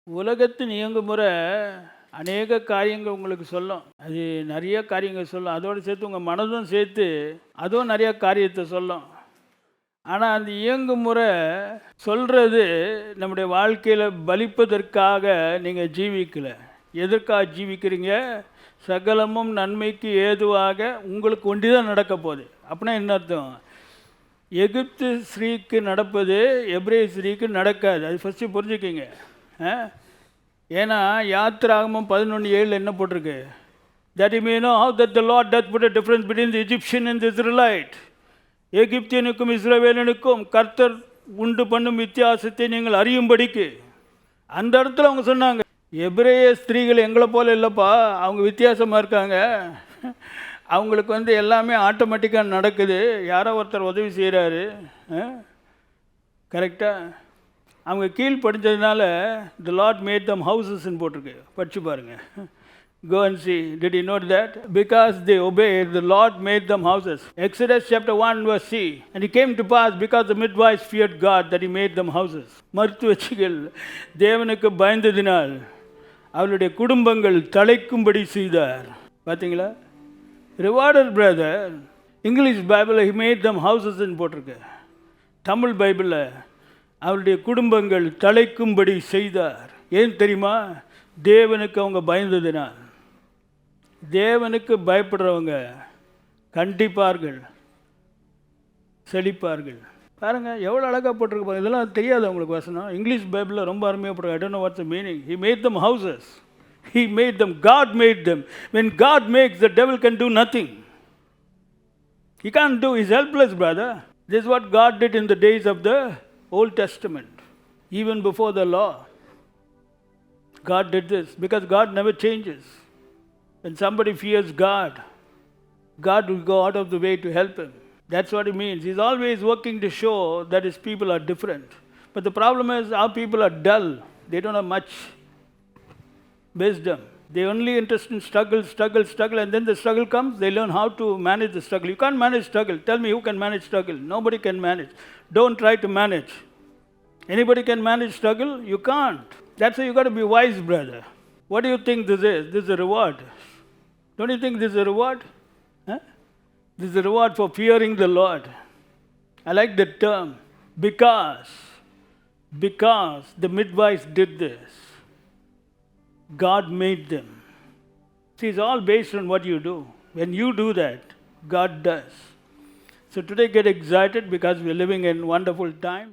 உலகத்தின் இயங்குமுறை அநேக காரியங்கள் உங்களுக்கு சொல்லும். அது நிறைய காரியங்கள் சொல்லும். அதோடு சேர்த்து உங்கள் மனதும் சேர்த்து அதுவும் நிறைய காரியத்தை சொல்லும். ஆனால் அந்த இயங்குமுறை சொல்கிறது நம்முடைய வாழ்க்கையில் பலிப்பதற்காக நீங்கள் ஜீவிக்கலை. எதற்காக ஜீவிக்கிறீங்க? சகலமும் நன்மைக்கு ஏதுவாக உங்களுக்கு ஒண்டி தான் நடக்க போகுது. அப்படின்னா என்ன அர்த்தம்? எகிப்து ஸ்ரீக்கு நடப்பது எபிரேய ஸ்ரீக்கு நடக்காது. அது ஃபஸ்ட்டு புரிஞ்சுக்கிங்க. ஏன்னா யாத்திராகமம் 11:7 என்ன போட்டிருக்கு? That you may know how that the Lord doth put a difference between the Egyptian and the Israelite. எகிப்தியனுக்கும் இஸ்ரவேலனுக்கும் கர்த்தர் உண்டு பண்ணும் வித்தியாசத்தை நீங்கள் அறியும்படிக்கு. அந்த இடத்துல அவங்க சொன்னாங்க, எபிரேய ஸ்திரீகள் எங்களை போல இல்லைப்பா, அவங்க வித்தியாசமாக இருக்காங்க, அவங்களுக்கு எல்லாமே ஆட்டோமேட்டிக்காக நடக்குது, யாரோ ஒருத்தர் உதவி செய்கிறாரு. கரெக்டாக அவங்க கீழ் படித்ததுனால த லார்ட் மேட் தம் ஹவுசஸ்ன்னு போட்டிருக்கு. படிச்சு பாருங்கள். Go and see. Did you note that? Because they obeyed, the Lord made them houses. Exodus chapter 1 verse C. And it came to pass, because the midwives feared God, that he made them houses. மருத்துவச்சிகள் தேவனுக்கு பயந்ததினால் அவருடைய குடும்பங்கள் தலைக்கும்படி செய்தார். பார்த்தீங்களா? Rewarder brother. English பைபிளில் he made them houses ன்னு போட்டிருக்கு. தமிழ் பைபிளில் அவருடைய குடும்பங்கள் தலைக்கும்படி செய்தார். ஏன் தெரியுமா? தேவனுக்கு அவங்க பயந்ததினால். தேவனுக்கு பயப்படுறவங்க கண்டிப்பார்கள், செழிப்பார்கள். பாருங்கள் எவ்வளோ அழகாக போட்டிருக்கு பாருங்கள். இதெல்லாம் தெரியாது அவங்களுக்கு வசனம். இங்கிலீஷ் பைபிளில் ரொம்ப அருமையாக போட்டிருக்கு. I don't know what's the meaning. He made them houses. He made them. God made them. When God makes, the devil can do nothing. He can't do. He's helpless, brother. This is what God did in the days of the Old Testament, even before the law. God did this because God never changes. When somebody fears God, God will go out of the way to help him. That's what it means. He's always working to show that his people are different. But the problem is our people are dull. They don't have much wisdom. They're only interested in struggle, and then the struggle comes, they learn how to manage the struggle. You can't manage struggle. Tell me who can manage struggle? Nobody can manage. Don't try to manage. Anybody can manage struggle? You can't. That's why you got to be wise, brother. What do you think this is? This is a reward. Don't you think this is a reward? This is a reward for fearing the Lord. I like the term. Because the midwives did this, God made them. See, it's all based on what you do. When you do that, God does. So today get excited because we're living in wonderful times.